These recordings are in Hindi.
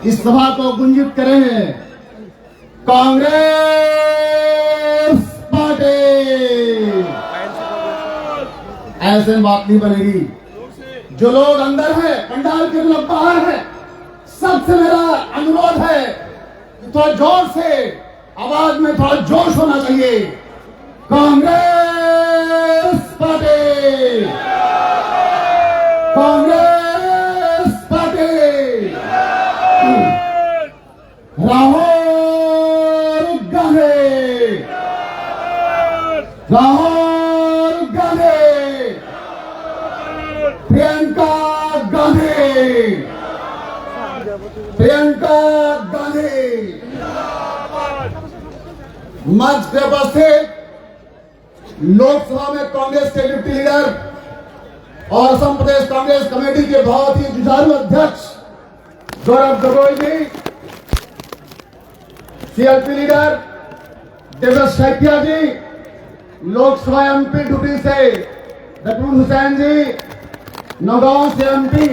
इस सभा को गुंजित करें। कांग्रेस पार्टी। ऐसे बात नहीं बनेगी। जो लोग अंदर है, पंडाल के लोग बाहर है, सबसे मेरा अनुरोध है कि थोड़ा जोर से आवाज में थोड़ा जोश होना चाहिए। Congress party, Congress party, Rahul Gandhi, Rahul Gandhi, Priyanka Gandhi, Priyanka Gandhi. मंच पे उपस्थित लोकसभा में कांग्रेस के डिप्टी लीडर और असम प्रदेश कांग्रेस कमेटी के बहुत ही जुझारू अध्यक्ष गौरव गोगोई जी, सीएलपी लीडर देवेश सैकिया जी, लोकसभा एमपी ड्यूटी से रकून हुसैन जी, नौगांव से एमपी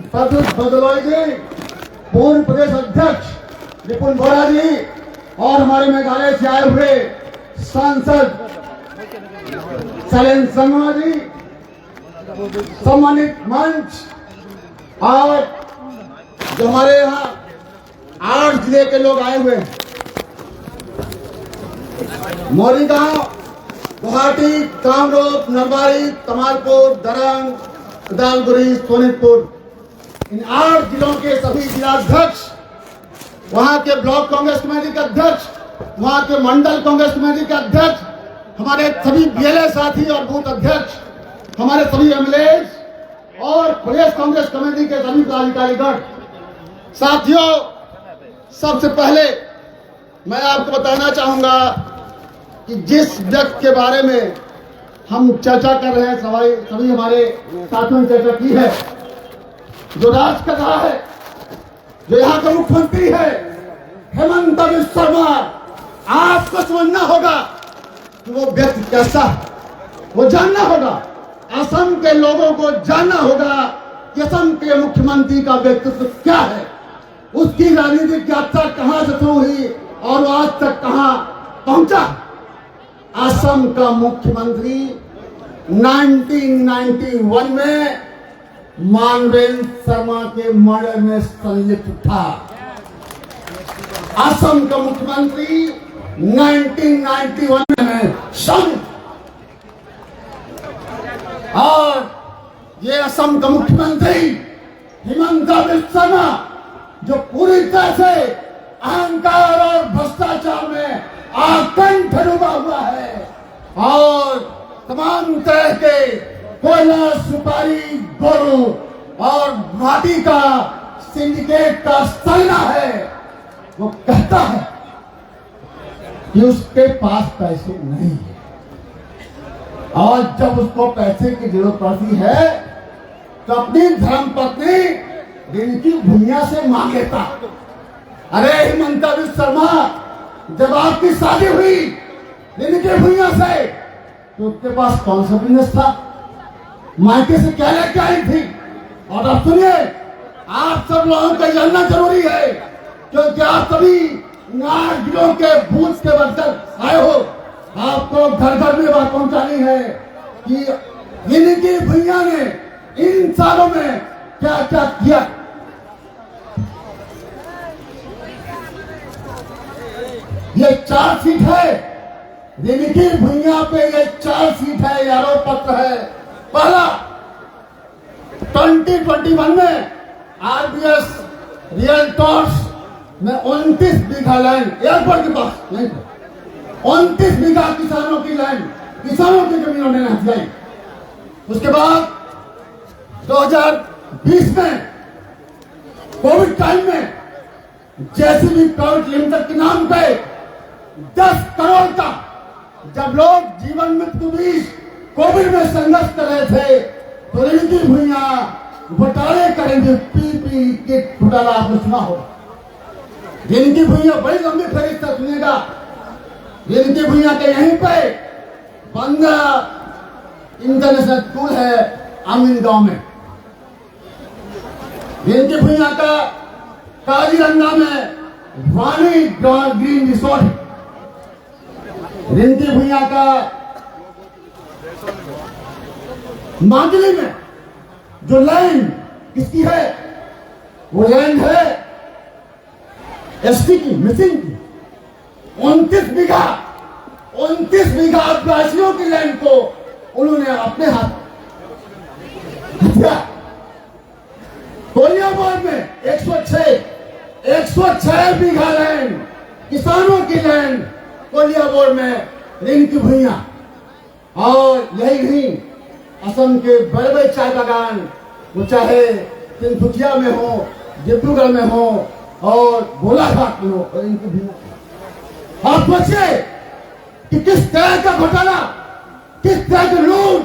प्रद्युत बदलोई जी, पूर्व प्रदेश अध्यक्ष निपुण बोरा जी और हमारे मेघालय से आए हुए सांसद शैलेंद्र शर्मा जी, सम्मानित मंच और जो हमारे यहाँ 8 जिले के लोग आए हुए हैं, मोरीगांव, गुवाहाटी, कामरूप, नरवारी, तमालपुर, दरंग, उदालगुरी, सोनितपुर, इन 8 जिलों के सभी जिलाध्यक्ष, वहां के ब्लॉक कांग्रेस कमेटी के अध्यक्ष, वहां के मंडल कांग्रेस कमेटी के अध्यक्ष, हमारे सभी बीएलए साथी और बूथ अध्यक्ष, हमारे सभी एमएलए और प्रदेश कांग्रेस कमेटी के सभी पदाधिकारीगण। साथियों, सबसे पहले मैं आपको बताना चाहूंगा कि जिस व्यक्ति के बारे में हम चर्चा कर रहे हैं, सभी हमारे साथियों ने चर्चा की है, जो राज कर रहा है, जो यहाँ का मुख्यमंत्री है हेमंत बिस्वा शर्मा, आपको समझना होगा कि वो व्यक्ति कैसा है, वो जानना होगा। असम के लोगों को जानना होगा कि असम के मुख्यमंत्री का व्यक्तित्व क्या है, उसकी राजनीतिक यात्रा कहां से शुरू हुई और वो आज तक कहां पहुंचा। असम का मुख्यमंत्री 1991 में मानवेंद्र शर्मा के मर्डर में संलिप्त था। असम का मुख्यमंत्री 1991 में और ये असम का मुख्यमंत्री हेमंत बिस्वा शर्मा, जो पूरी तरह से अहंकार और भ्रष्टाचार में आकंठ डूबा हुआ है और तमाम तरह के कोयला, सुपारी, गोरू और माटी का सिंडिकेट का सैना है, वो कहता है कि उसके पास पैसे नहीं है और जब उसको पैसे की जरूरत पड़ती है तो अपनी धर्मपत्नी रिंकी भुइयां से मांग लेता। अरे हेमंत बिस्वा शर्मा, जब आपकी शादी हुई रिंकी भुइयां से तो उसके पास कौन सा बिजनेस था, मायके से क्या लेके आई थी? और अब सुनिए, आप सब लोगों को जानना जरूरी है क्योंकि आप सभी 8 जिलों के बूथ के वर्कर आए हो, आपको घर घर में बात पहुंचानी है कि इनकी भैया ने इन सालों में क्या क्या किया। ये 4 सीट है, इनकी भैया पे ये 4 सीट है, आरोप पत्र है। पहला 2021 में आरबीएस रियल्टर्स में 29 बीघा लैंड एयरपोर्ट के पास नहीं, 29 बीघा किसानों की लैंड, किसानों की जमीन उन्होंने हथियाई। उसके बाद 2020 में कोविड टाइम में जेसीबी प्राइवेट लिमिटेड के नाम पे 10 करोड़ का, जब लोग जीवन मृत्यु बीच कोविड में संघर्ष कर रहे थे तो इनकी भुइयां घोटाले करेंगे, पीपी किट घोटाला आपने सुना होगा। जिनकी भुइयां बड़ी लंबी फहरिस्त सुनेगा, जिनकी भुइयां के यहीं पे 15 इंटरनेशनल स्कूल है आमीन गांव में। जिनकी भुइयां का काजीरंगा में वाणी ग्रीन रिसोर्ट, रिंकी भुइयां का मांडली में जो लैंड किसकी है, वो लैंड है एसटी की, मिसिंग की। 29 बीघा आदिवासियों की लैंड को उन्होंने अपने हाथ कोलिया बोर्ड में 106 बीघा लैंड, किसानों की लैंड कोलिया बोर्ड में रिंकी भुइयां। और यही नहीं, असम के बड़े बड़े चाय बागान, वो चाहे तिनसुकिया में हो, डिब्रूगढ़ में हो और गोलाघाट में हो, रिंकी भुइयां। आप सोचिए कि किस तरह का घोटाला, किस तरह की लूट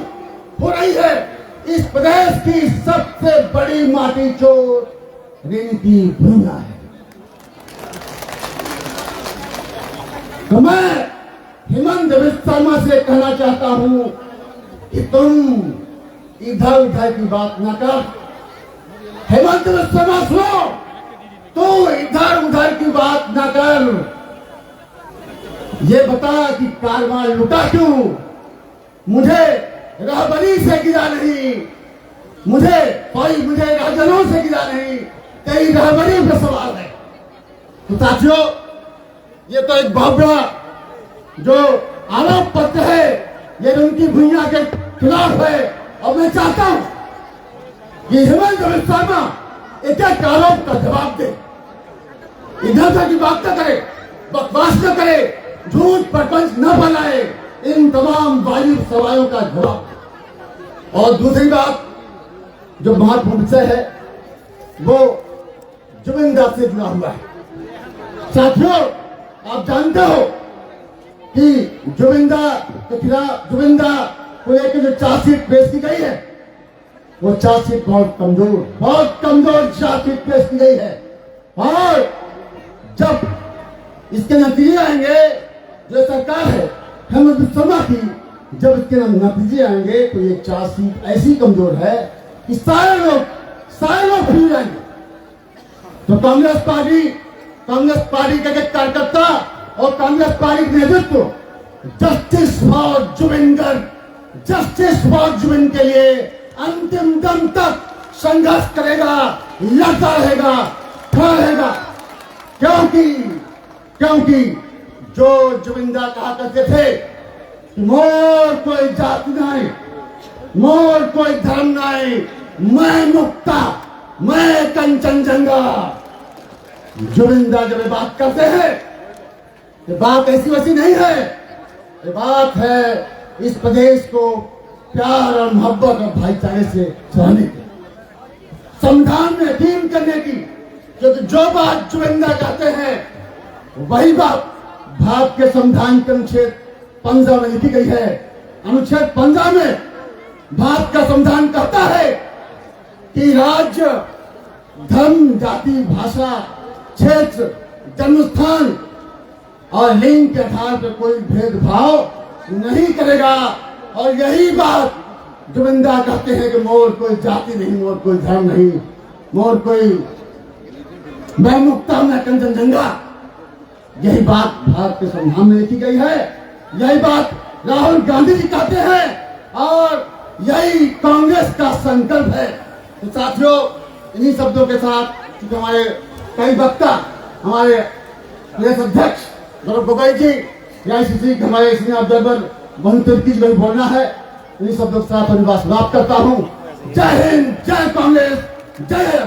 हो रही है। इस प्रदेश की सबसे बड़ी माटी चोर रिंकी भुइयां है। तो मैं हेमंत बिस्वा शर्मा से कहना चाहता हूं कि तुम इधर उधर की बात न कर। हेमंत बिस्वा शर्मा सुनो, तो इधर उधर की बात न कर। ये बता कि कारवां लुटा क्यों? मुझे रहबरी से गिरा नहीं, मुझे राजनों से गिरा नहीं, कई रहबरी पे सवाल है। तो साथियों, ये तो एक बहुत बड़ा जो आरोप पत्र है, ये उनकी भुइयां के खिलाफ है। और मैं चाहता हूं कि हेमंत बिस्वा शर्मा एक एक आरोप का जवाब दे, इधर उधर की बात न करे, बकवास न करे, झूठ प्रपंच न बनाए, इन तमाम वाजिब सवालों का जवाब। और दूसरी बात जो महत्वपूर्ण विषय है, वो जुबिंदा से जुड़ा हुआ है। साथियों, आप जानते हो कि जुबिंदा के खिलाफ, जुबिंदा को लेकर जो चार्जशीट पेश की गई है, वो चार्जशीट बहुत कमजोर चार्जशीट पेश की गई है। और जब इसके नतीजे आएंगे, जो सरकार है हेमंत बिस्वा शर्मा की, जब इसके नतीजे आएंगे तो ये चार्जशीट ऐसी कमजोर है कि सारे लोग फिर जाएंगे। तो कांग्रेस पार्टी का कार्यकर्ता और कांग्रेस पार्टी के नेतृत्व जस्टिस फॉर जुबिन के लिए अंतिम दम तक संघर्ष करेगा, लड़ता रहेगा, खड़ा रहेगा। क्योंकि जो जुबिंदा कहा करते थे कि मोर कोई जाति नहीं, मोर कोई धर्म नहीं, मैं मुक्ता, मैं कंचनजंगा। जुबिंदा जब ये बात करते हैं, ये बात ऐसी वैसी नहीं है, ये बात है इस प्रदेश को प्यार और मोहब्बत और भाईचारे से चलाने की, संविधान में यकीन करने की। क्योंकि जो बात जुबिंदा कहते हैं वही बात भारत के संविधान के अनुच्छेद 15 में लिखी गई है। अनुच्छेद 15 में भारत का संविधान कहता है कि राज्य, धर्म, जाति, भाषा, क्षेत्र, जन्मस्थान और लिंग के आधार पर कोई भेदभाव नहीं करेगा। और यही बात जुबिंदा कहते हैं कि मोर कोई जाति नहीं, मोर कोई धर्म नहीं, मोर कोई, मैं मुक्ता, मैं कंचनजंगा। यही बात भारत के संविधान में लिखी गई है, यही बात राहुल गांधी जी कहते हैं और यही कांग्रेस का संकल्प है। तो साथियों, इन्हीं शब्दों के साथ, क्योंकि हमारे कई वक्ता, हमारे प्रदेश अध्यक्ष गौरव गोगोई जी, AICC के हमारे सीनियर ऑब्जर्वर मोहन तिर्की जी को बोलना है, इन्हीं शब्दों के साथ धन्यवाद समाप्त करता हूँ। जय हिंद, जय कांग्रेस, जय